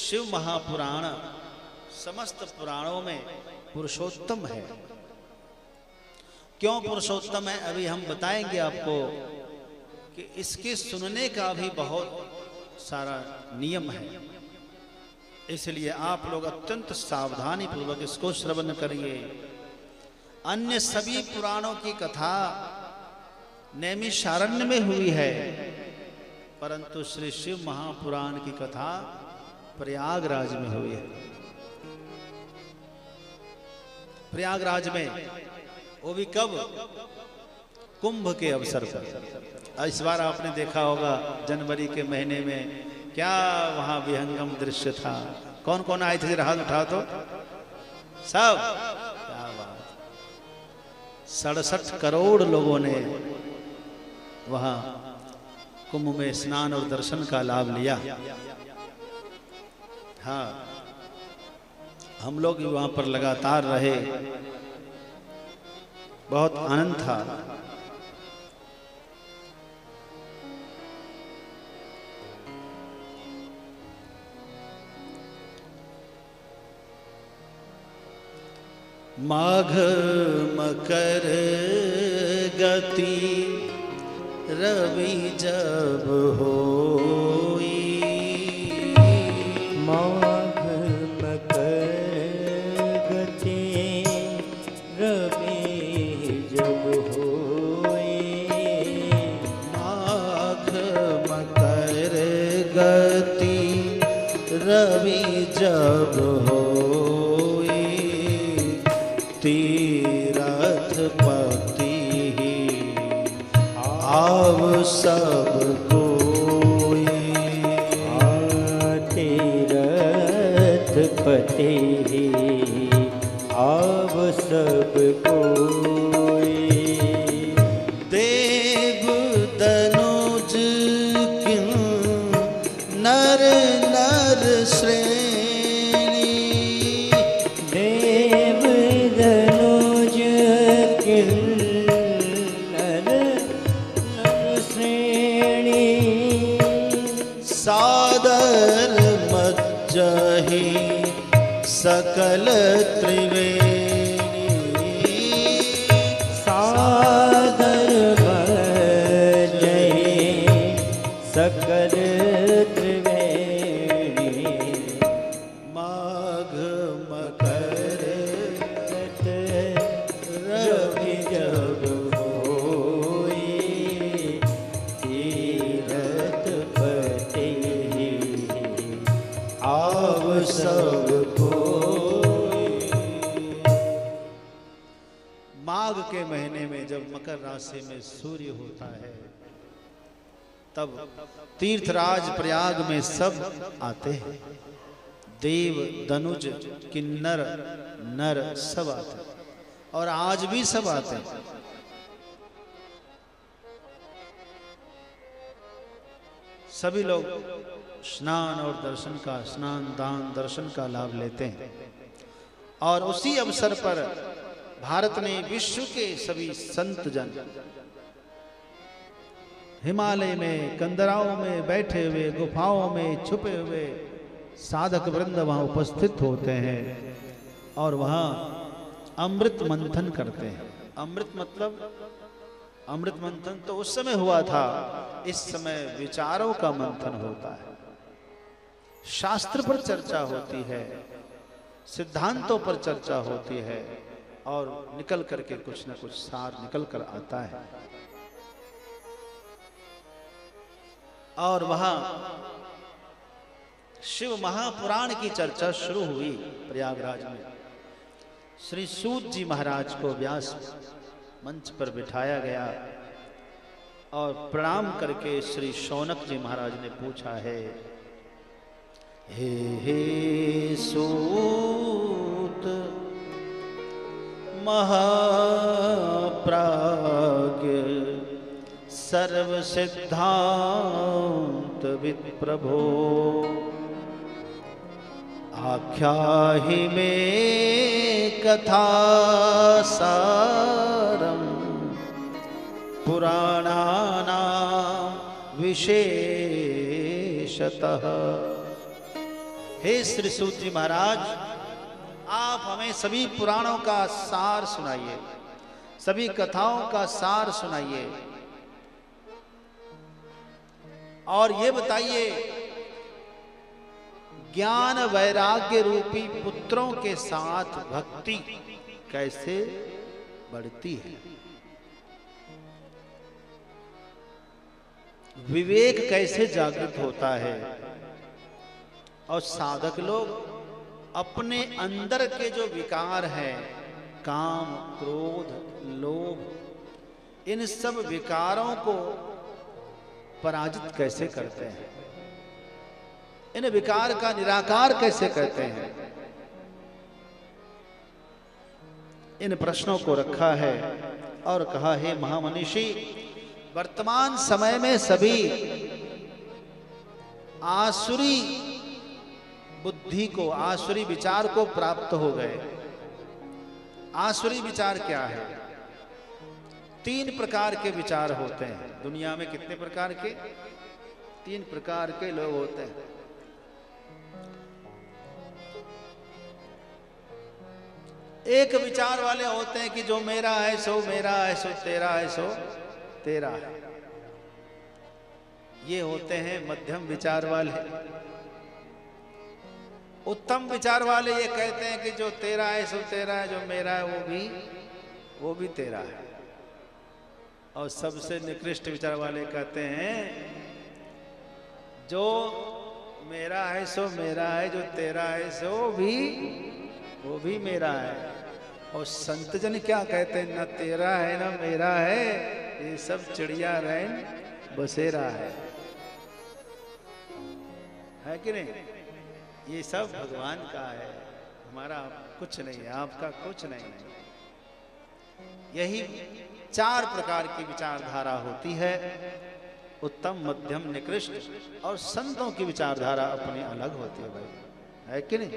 शिव महापुराण समस्त पुराणों में पुरुषोत्तम है। क्यों पुरुषोत्तम है अभी हम बताएंगे आपको कि इसके सुनने का भी बहुत सारा नियम है, इसलिए आप लोग अत्यंत सावधानी पूर्वक इसको श्रवण करिए। अन्य सभी पुराणों की कथा नैमिषारण्य में हुई है, परंतु श्री शिव महापुराण की कथा प्रयागराज में हुई है। प्रयागराज में वो भी कब? कुंभ के अवसर पर। इस बार आपने देखा होगा जनवरी के महीने में क्या वहां विहंगम दृश्य था। कौन कौन आए थे? हाथ उठा तो सब। क्या बात! 67 करोड़ लोगों ने वहां कुंभ में स्नान और दर्शन का लाभ लिया। हाँ, हम लोग भी वहां पर लगातार रहे, बहुत आनंद था। माघ मकर गति रवि जब होई, माघ मकर गति रवि जब होई, माघ मकर गति रवि जब होई, तीरथ पति आव सब कोई, तीरथ पति आव सब कोई, देव दनुज किन नर नर श्रेणी, देव दनुज किन्नर नर श्रेणी, सादर मज्जहि सकल त्रिवेणी, सादर मज्जहि सकल त्रिवेणी, माघ मकर रवि जब होई, तीरथ पति आव सब कोई। माघ के महीने में जब मकर राशि में सूर्य होता है तब तीर्थराज प्रयाग में सब आते हैं। देव दनुज किन्नर नर सब आते हैं, और आज भी सब आते हैं। सभी लोग स्नान और दर्शन का, स्नान दान दर्शन का लाभ लेते हैं। और उसी अवसर पर भारत ने विश्व के सभी संत जन हिमालय में कंदराओं में बैठे हुए, गुफाओं में छुपे हुए साधक वृंद वहां उपस्थित होते हैं और वहां अमृत मंथन करते हैं। अमृत मतलब, अमृत मंथन तो उस समय हुआ था, इस समय विचारों का मंथन होता है। शास्त्र पर चर्चा होती है, सिद्धांतों पर चर्चा होती है, और निकल करके कुछ न कुछ सार निकल कर आता है। और वहां शिव महापुराण की चर्चा शुरू हुई प्रयागराज में। श्री सूत जी महाराज को व्यास मंच पर बिठाया गया और प्रणाम करके श्री शौनक जी महाराज ने पूछा है, हे सूत महाप्राज्ञ सर्व सिद्धांत विप्रभो, आख्याहि में कथा सारम पुराणानां विशेषतः हे श्री सूत जी महाराज, आप हमें सभी पुराणों का सार सुनाइए, सभी कथाओं का सार सुनाइए, और ये बताइए ज्ञान वैराग्य रूपी पुत्रों के साथ भक्ति कैसे बढ़ती है, विवेक कैसे जागृत होता है, और साधक लोग अपने अंदर के जो विकार हैं, काम, क्रोध, लोभ, इन सब विकारों को पराजित कैसे करते हैं, इन विकार का निराकार कैसे करते हैं। इन प्रश्नों को रखा है और कहा, हे महामनीषी, वर्तमान समय में सभी आसुरी बुद्धि को, आसुरी विचार को प्राप्त हो गए। आसुरी विचार क्या है? 3 प्रकार के विचार होते हैं दुनिया में। कितने प्रकार के? 3 प्रकार के लोग होते हैं। एक विचार वाले होते हैं कि जो मेरा है सो मेरा है, सो तेरा है सो तेरा है। ये होते हैं मध्यम विचार वाले। उत्तम विचार वाले ये कहते हैं कि जो तेरा है सो तेरा है, जो मेरा है वो भी तेरा है। और सबसे निकृष्ट विचार वाले कहते हैं जो मेरा है सो मेरा है, जो तेरा है सो वो भी मेरा है। और संत जन क्या कहते हैं, ना तेरा है ना मेरा है, ये सब चिड़िया रैन बसेरा है कि नहीं? ये सब भगवान का है, हमारा कुछ नहीं है, आपका कुछ नहीं है। यही 4 प्रकार की विचारधारा होती है, उत्तम, मध्यम, निकृष्ट। और संतों की विचारधारा अपनी अलग होती है भाई, है कि नहीं?